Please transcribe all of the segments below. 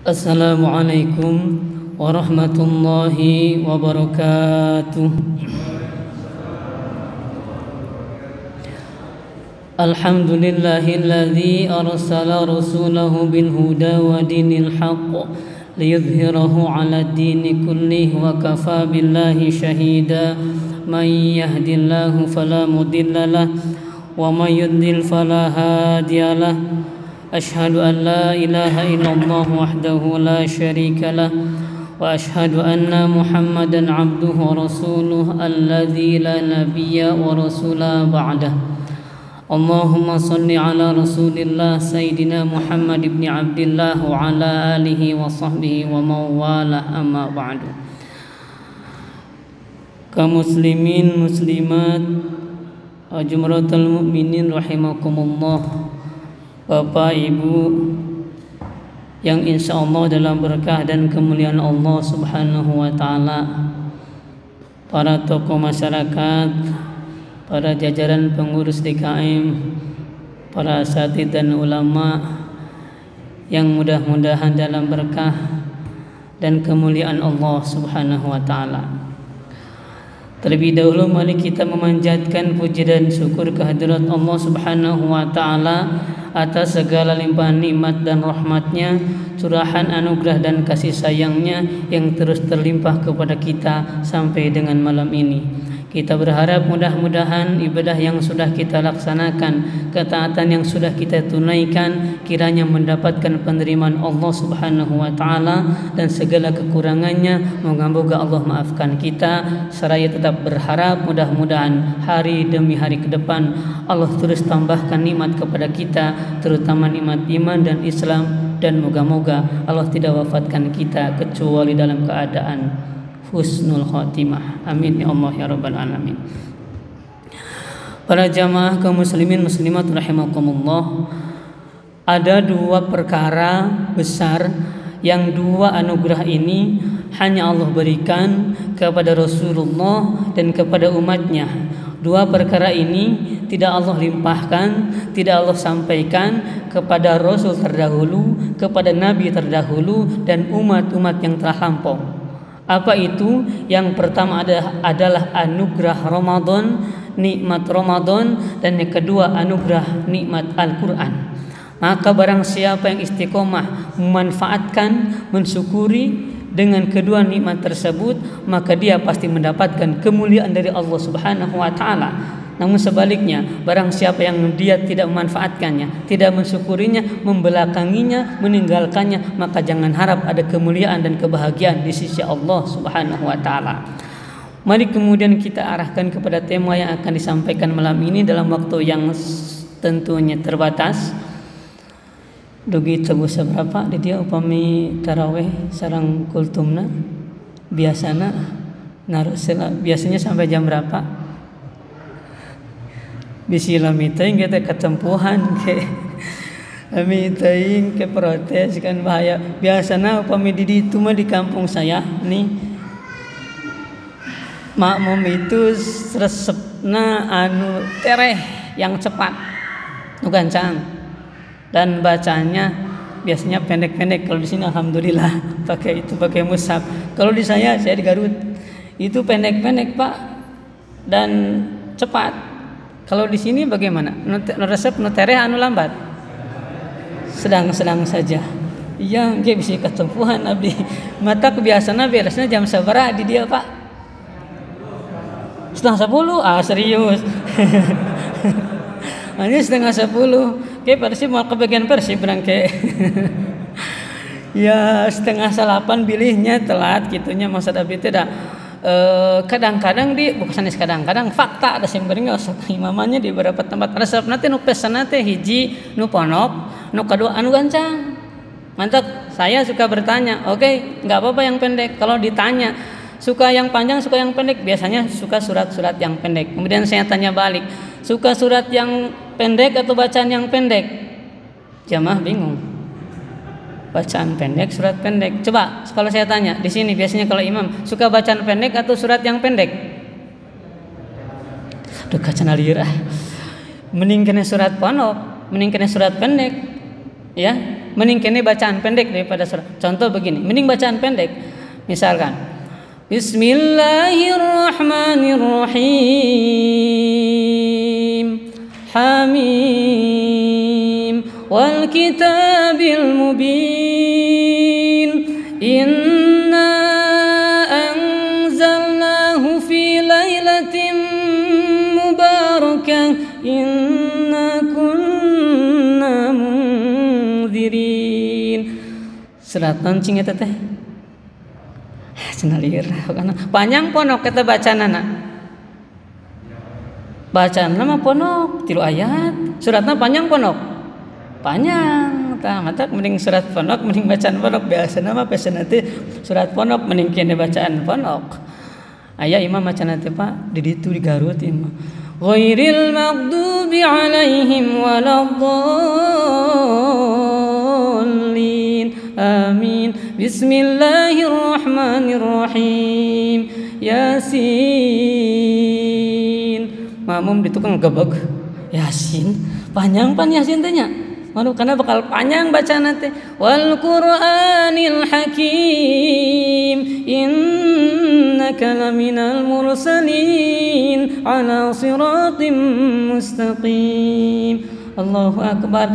Assalamualaikum warahmatullahi wabarakatuh. Alhamdulillahilladzi arsala rasulahu bil huda wa dinil haqq liyudhhirahu 'alad dini kullih wa kafa billahi shahida. Man yahdihillahu fala mudhillalah wa man yudlil fala hadiyalah. Ashhadu an la ilaha illallah wahdahu la syarika lah wa ashhadu anna Muhammadan abduhu wa rasuluh alladzi la nabiyya wa rasula ba'dah. Allahumma salli ala rasulillah Sayyidina Muhammad ibn Abdillah wa ala alihi wa sahbihi wa mawalah, amma ba'du. Kaum muslimin muslimat jumratul mu'minin rahimakumullah, Bapak Ibu yang insya Allah dalam berkah dan kemuliaan Allah subhanahu wa ta'ala, para tokoh masyarakat, para jajaran pengurus DKM, para asatidz dan ulama yang mudah-mudahan dalam berkah dan kemuliaan Allah subhanahu wa ta'ala. Terlebih dahulu mari kita memanjatkan puji dan syukur kehadirat Allah subhanahu wa ta'ala atas segala limpahan nikmat dan rahmatnya, curahan anugerah dan kasih sayangnya yang terus terlimpah kepada kita sampai dengan malam ini. Kita berharap mudah-mudahan ibadah yang sudah kita laksanakan, ketaatan yang sudah kita tunaikan, kiranya mendapatkan penerimaan Allah subhanahu wa ta'ala, dan segala kekurangannya moga-moga Allah maafkan kita. Seraya tetap berharap mudah-mudahan hari demi hari ke depan Allah terus tambahkan nikmat kepada kita, terutama nikmat iman dan Islam, dan moga-moga Allah tidak wafatkan kita kecuali dalam keadaan husnul khotimah. Amin ya Allah ya rabbal alamin. Para jamaah kaum muslimin muslimat rahimakumullah, ada dua perkara besar yang dua anugerah ini hanya Allah berikan kepada Rasulullah dan kepada umatnya. Dua perkara ini tidak Allah limpahkan, tidak Allah sampaikan kepada Rasul terdahulu, kepada Nabi terdahulu, dan umat-umat yang telah lampau. Apa itu? Yang pertama adalah anugerah Ramadan, nikmat Ramadan, dan yang kedua anugerah nikmat Al-Quran. Maka barang siapa yang istiqomah memanfaatkan, mensyukuri dengan kedua nikmat tersebut, maka dia pasti mendapatkan kemuliaan dari Allah subhanahu wa ta'ala. Namun sebaliknya, barang siapa yang dia tidak memanfaatkannya, tidak mensyukurinya, membelakanginya, meninggalkannya, maka jangan harap ada kemuliaan dan kebahagiaan di sisi Allah subhanahu wa ta'ala. Mari kemudian kita arahkan kepada tema yang akan disampaikan malam ini dalam waktu yang tentunya terbatas. Dugi tebu seberapa di dia upami taraweh sareng kultumna biasana narusila biasanya sampai jam berapa? Bisi lami teuing kita ketempuhan ke lami teuing ke protes kan bahaya. Biasana upami di ditu mah di kampung saya nih makmum itu resepna anu tereh yang cepat nu gancang, dan bacanya biasanya pendek-pendek. Kalau di sini alhamdulillah pakai mushaf. Kalau di saya di Garut itu pendek-pendek Pak dan cepat. Kalau di sini bagaimana? Resep nu tereh anu lambat? Sedang-sedang saja. Iya, ge bisa ketempuhan abdi. Mata kebiasaana beresna jam sabaraha di dia, Pak? 9:30. Ah, serius. Ini 9:30. Ge Persib mau kebagian Persib berangke. Ya, 7:30 bilihnya telat gitunya maksud abdi teh da. Kadang-kadang kadang-kadang fakta ada simperingnya imamannya di beberapa tempat resep nanti nu pesan nanti hiji nu ponok, nu kedua anu gancang. Mantap, saya suka bertanya, oke, nggak apa-apa yang pendek. Kalau ditanya suka yang panjang, suka yang pendek, biasanya suka surat-surat yang pendek. Kemudian saya tanya balik, suka surat yang pendek atau bacaan yang pendek? Jamaah bingung. Bacaan pendek, surat pendek. Coba kalau saya tanya di sini biasanya kalau imam suka bacaan pendek atau surat yang pendek? Duh kacana lieur. Mending kena surat ponok, mending kena surat pendek. Ya. Mending kene bacaan pendek daripada surat. Contoh begini, mending bacaan pendek. Misalkan Bismillahirrahmanirrahim. Hamim wal kitabil mubin. Inna anzalnahu fi lailatin mubarakah. Inna kunna munzirin. Surat launching eta teh. Senalir panjang ponok kita bacaan anak. Bacaan nama ponok 3 ayat. Suratna panjang ponok. Panjang. Tah mata mending surat ponok mending bacaan ponok biasa nama pesen nanti surat ponok mending kene bacaan ponok. Aya imam bacaan nanti Pak di ditu di Garut imam. Ghairil maghdubi alaihim waladdallin. Amin. Bismillahirrahmanirrahim. Yasin. Mamum di tukang gebeg. Yasin. Panjang pan Yasin tanya. Malu karena bakal panjang bacaan nanti. Wal Qur'anil Hakim. Innaka laminal mursalin ala siratim mustaqim. Allahu Akbar.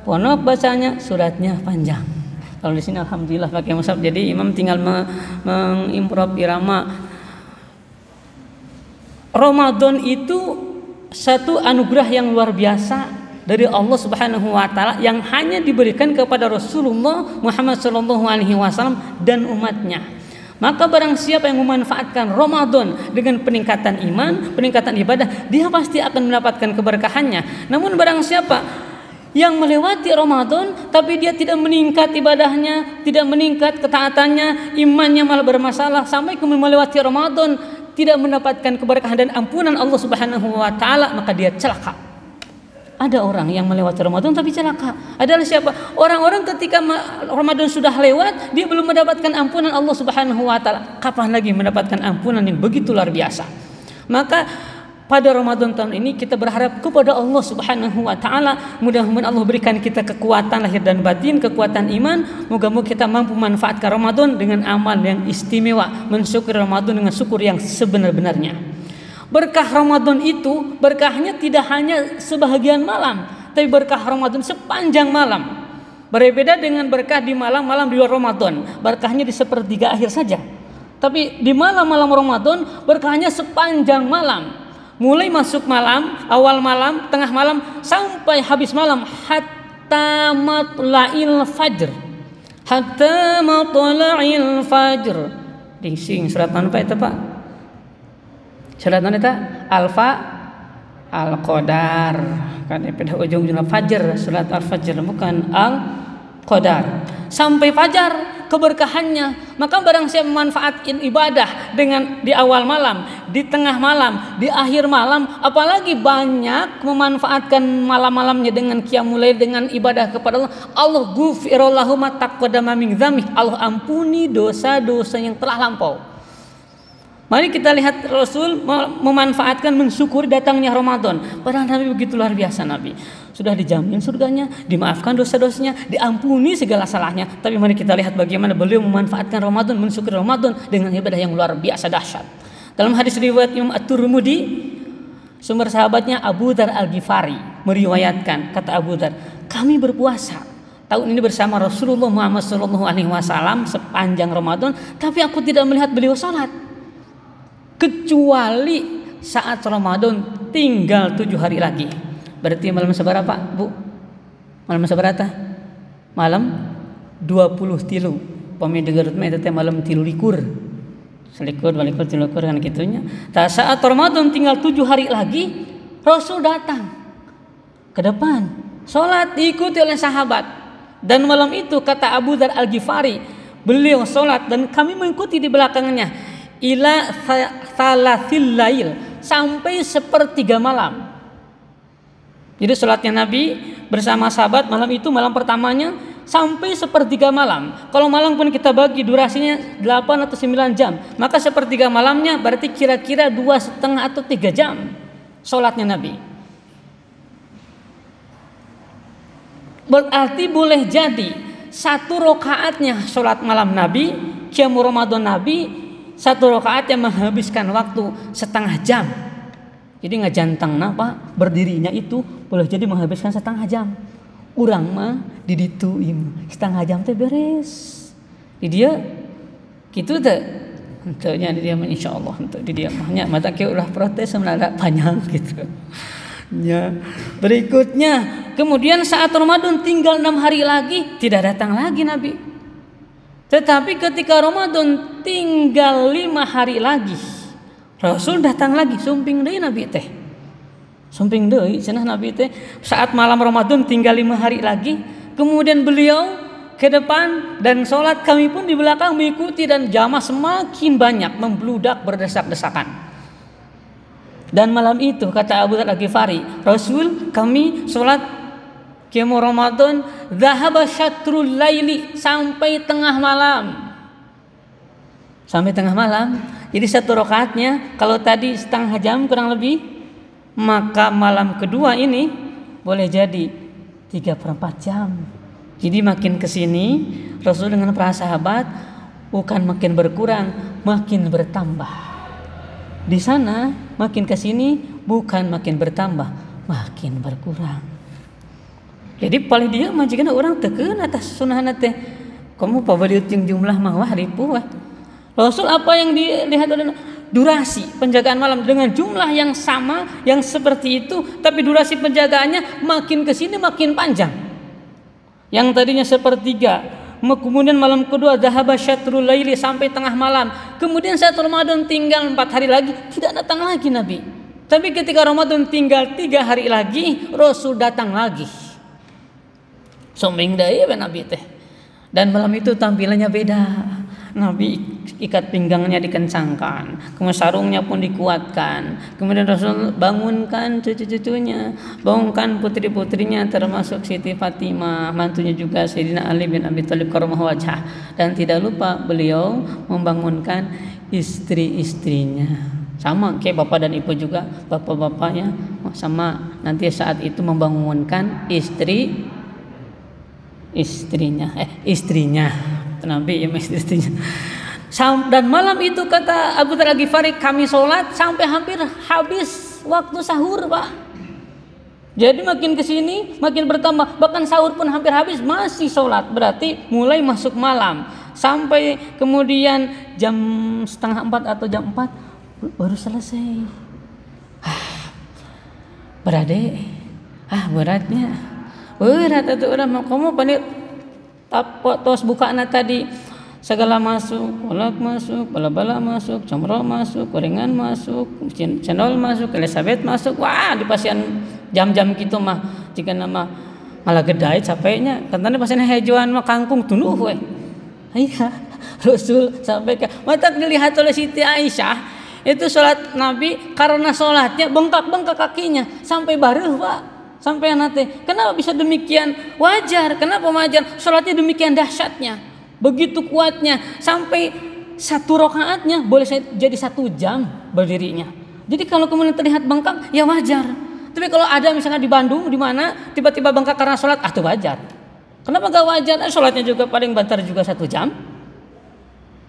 Ponok bacanya, suratnya panjang. Kalau di sini alhamdulillah pakai mushaf, jadi imam tinggal mengimprov irama. Ramadan itu satu anugerah yang luar biasa dari Allah Subhanahu wa taala yang hanya diberikan kepada Rasulullah Muhammad sallallahu alaihi wasallam dan umatnya. Maka barang siapa yang memanfaatkan Ramadan dengan peningkatan iman, peningkatan ibadah, dia pasti akan mendapatkan keberkahannya. Namun barang siapa yang melewati Ramadan tapi dia tidak meningkat ibadahnya, tidak meningkat ketaatannya, imannya malah bermasalah sampai kemudian melewati Ramadan tidak mendapatkan keberkahan dan ampunan Allah Subhanahu wa taala, maka dia celaka. Ada orang yang melewati Ramadan tapi celaka. Adalah siapa? Orang-orang ketika Ramadan sudah lewat dia belum mendapatkan ampunan Allah Subhanahu wa taala. Kapan lagi mendapatkan ampunan yang begitu luar biasa? Maka pada Ramadan tahun ini kita berharap kepada Allah Subhanahu wa taala, mudah-mudahan Allah berikan kita kekuatan lahir dan batin, kekuatan iman. Moga-moga kita mampu memanfaatkan Ramadan dengan amal yang istimewa, mensyukuri Ramadan dengan syukur yang sebenar-benarnya. Berkah Ramadan itu berkahnya tidak hanya sebahagian malam, tapi berkah Ramadan sepanjang malam. Berbeda dengan berkah di malam-malam di luar Ramadan, berkahnya di sepertiga akhir saja. Tapi di malam-malam Ramadan berkahnya sepanjang malam. Mulai masuk malam, awal malam, tengah malam sampai habis malam, hatta matla'il fajr. Hatta matla'il fajr. Sing surat mana Pak itu Pak? Surat mana itu? Alfa Al-Qadar. Kan pada ujung-ujungnya Fajr, surat Al-Fajr bukan Al-Qadar. Sampai fajar keberkahannya. Maka barang siapa memanfaatkan ibadah dengan di awal malam, di tengah malam, di akhir malam, apalagi banyak memanfaatkan malam-malamnya dengan qiyamul lail, dengan ibadah kepada Allah, Allah ghufira lahu ma taqaddama min dzambi, Allah ampuni dosa-dosa yang telah lampau. Mari kita lihat Rasul memanfaatkan mensyukuri datangnya Ramadan. Padahal Nabi begitu luar biasa. Nabi sudah dijamin surganya, dimaafkan dosa-dosanya, diampuni segala salahnya. Tapi mari kita lihat bagaimana beliau memanfaatkan Ramadan, mensyukuri Ramadan dengan ibadah yang luar biasa dahsyat. Dalam hadis riwayat Imam At-Tirmidzi, sumber sahabatnya Abu Dzar Al-Ghifari meriwayatkan, kata Abu Dzar, kami berpuasa tahun ini bersama Rasulullah Muhammad SAW sepanjang Ramadan, tapi aku tidak melihat beliau salat kecuali saat Ramadan tinggal 7 hari lagi. Berarti malam seberapa Bu? Malam seberapa? Malam 23. Pami Garut mah eta teh malam 23. Selikur, balikur, tilukur kan gitunya. Tah saat Ramadan tinggal 7 hari lagi, Rasul datang ke depan, salat diikuti oleh sahabat. Dan malam itu kata Abu Dzar Al-Ghifari, beliau salat dan kami mengikuti di belakangnya. Ila thalathil lail, sampai sepertiga malam. Jadi salatnya Nabi bersama sahabat malam itu, malam pertamanya sampai sepertiga malam. Kalau malam pun kita bagi durasinya 8 atau 9 jam, maka sepertiga malamnya berarti kira-kira 2,5 atau 3 jam salatnya Nabi. Berarti boleh jadi satu rakaatnya sholat malam Nabi, qiyamul Ramadan Nabi, satu rakaat yang menghabiskan waktu setengah jam. Jadi ngajantang napa berdirinya itu boleh jadi menghabiskan setengah jam. Urang mah di ditu setengah jam teh beres. Di dia gitu teh. Entahnya di dia insyaallah untuk di dia mahnya mata ke ulah protes sebenarnya panjang gitu. Ya. Berikutnya, kemudian saat Ramadan tinggal 6 hari lagi tidak datang lagi Nabi. Tetapi ketika Ramadan tinggal 5 hari lagi, Rasul datang lagi, sumping deui Nabi teh. Sumping deui cenah Nabi teh saat malam Ramadan tinggal 5 hari lagi, kemudian beliau ke depan dan sholat, kami pun di belakang mengikuti dan jamaah semakin banyak membludak berdesak-desakan. Dan malam itu kata Abu Dzar Al-Ghifari, Rasul kami sholat qiyamul Ramadan dhahaba syatrul laili sampai tengah malam. Sampai tengah malam. Jadi satu rakaatnya kalau tadi setengah jam kurang lebih, maka malam kedua ini boleh jadi 3/4 jam. Jadi makin kesini Rasul dengan para sahabat bukan makin berkurang, makin bertambah. Di sana makin kesini bukan makin bertambah, makin berkurang. Jadi paling dia majikan orang teken atas sunnah teh. Kamu pabaliut yang jumlah mah wah ribu wah. Rasul apa yang dilihat oleh durasi penjagaan malam dengan jumlah yang sama yang seperti itu, tapi durasi penjagaannya makin kesini makin panjang. Yang tadinya sepertiga, kemudian malam kedua dhahaba syatrul laili sampai tengah malam. Kemudian saat Ramadan tinggal 4 hari lagi tidak datang lagi Nabi. Tapi ketika Ramadan tinggal 3 hari lagi, Rasul datang lagi. Sombing deui Nabi teh. Dan malam itu tampilannya beda. Nabi ikat pinggangnya dikencangkan, kemudian sarungnya pun dikuatkan. Kemudian Rasul bangunkan cucu-cucunya, bangunkan putri-putrinya termasuk Siti Fatimah, mantunya juga Sayyidina Ali bin Abi Thalib karramallahu wajhah. Dan tidak lupa beliau membangunkan istri-istrinya. Sama kayak bapak dan ibu juga, bapak-bapaknya sama nanti saat itu membangunkan istrinya. Nabi ya istrinya. Dan malam itu kata Abu Dzar Al-Ghifari kami sholat sampai hampir habis waktu sahur Pak. Jadi makin kesini makin bertambah, bahkan sahur pun hampir habis masih sholat. Berarti mulai masuk malam sampai kemudian jam 3:30 atau jam 4 baru selesai. Beradek, beratnya berat itu orang kamu pandai tos buka anak tadi segala masuk, kolak masuk, bala-bala masuk, comro masuk, gorengan masuk, cendol masuk, Elizabeth masuk. Wah di pasien jam-jam gitu mah jika nama malah gedai capeknya katanya pasien hejuan mah kangkung tunuh we. Iya Rasul sampai ke mata dilihat oleh Siti Aisyah itu sholat Nabi karena sholatnya bengkak-bengkak kakinya sampai baruh Pak. Sampai nanti, kenapa bisa demikian? Wajar, kenapa wajar? Sholatnya demikian dahsyatnya, begitu kuatnya, sampai satu rakaatnya boleh jadi 1 jam berdirinya. Jadi kalau kemudian terlihat bengkak, ya wajar. Tapi kalau ada misalnya di Bandung, di mana tiba-tiba bengkak karena sholat, itu wajar. Kenapa gak wajar? Sholatnya juga paling banter juga 1 jam,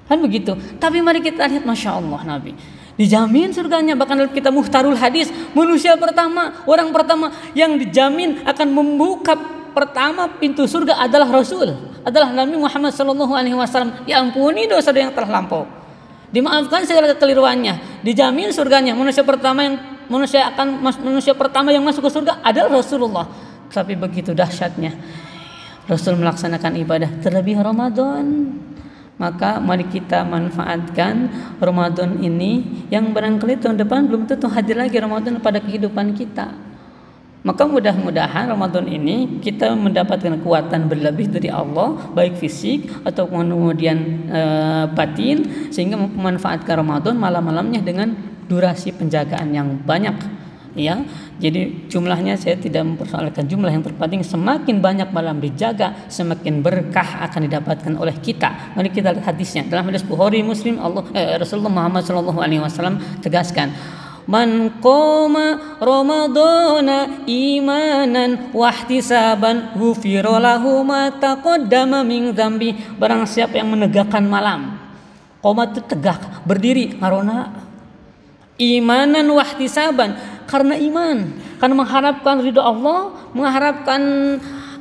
kan begitu. Tapi mari kita lihat, masya Allah Nabi dijamin surganya. Bahkan kita muhtarul hadis, manusia pertama, orang pertama yang dijamin akan membuka pertama pintu surga adalah Rasul, adalah Nabi Muhammad SAW. Diampuni dosa yang telah lampau, dimaafkan segala kekeliruannya, dijamin surganya. Manusia pertama yang masuk ke surga adalah Rasulullah. Tapi begitu dahsyatnya Rasul melaksanakan ibadah terlebih Ramadan. Maka mari kita manfaatkan Ramadan ini yang barangkali tahun depan belum tentu hadir lagi Ramadan pada kehidupan kita. Maka mudah-mudahan Ramadan ini kita mendapatkan kekuatan berlebih dari Allah, baik fisik atau kemudian batin, sehingga memanfaatkan Ramadan malam-malamnya dengan durasi penjagaan yang banyak. Ya, jadi jumlahnya saya tidak mempersoalkan jumlah, yang terpenting semakin banyak malam dijaga, semakin berkah akan didapatkan oleh kita. Mari kita lihat hadisnya dalam hadis Bukhari Muslim. Rasulullah Muhammad SAW tegaskan, Man qoma ramadhana imanan wahtisaban ghufira lahu ma taqaddama min dzambi. Barang siapa yang menegakkan malam. Qoma itu tegak, berdiri, ngarona. Imanan wahtisaban, karena iman, karena mengharapkan ridha Allah, mengharapkan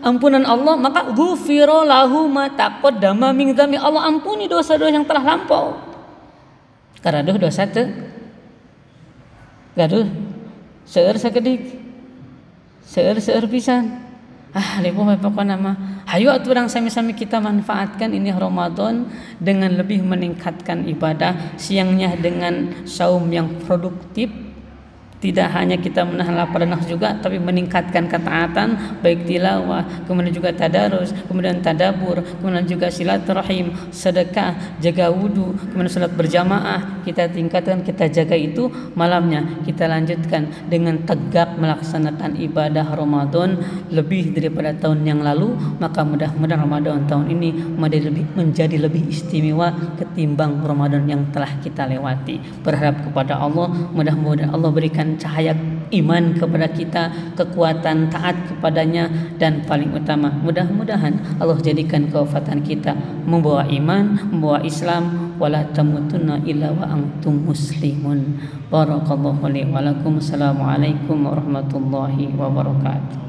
ampunan Allah, maka ghufira lahu ma taqaddama min dzambi. Allah ampuni dosa-dosa yang telah lampau. Karaduh dosa teu gaduh seueur sakedik seueur pisan leupuh pokona mah hayu atuh urang sami-sami kita manfaatkan ini Ramadan dengan lebih meningkatkan ibadah, siangnya dengan saum yang produktif. Tidak hanya kita menahan lapar dan haus juga, tapi meningkatkan ketaatan, baik tilawah, kemudian juga tadarus, kemudian tadabur, kemudian juga silaturahim, sedekah, jaga wudu, kemudian salat berjamaah. Kita tingkatkan, kita jaga itu. Malamnya kita lanjutkan dengan tegak melaksanakan ibadah Ramadan lebih daripada tahun yang lalu. Maka mudah-mudahan Ramadan tahun ini menjadi lebih istimewa ketimbang Ramadan yang telah kita lewati. Berharap kepada Allah, mudah-mudahan Allah berikan cahaya iman kepada kita, kekuatan taat kepadanya, dan paling utama mudah-mudahan Allah jadikan kewafatan kita membawa iman, membawa Islam. Wala tamutunna illa wa antum muslimun. Barakallahu li wa lakum. Assalamualaikum warahmatullahi wabarakatuh.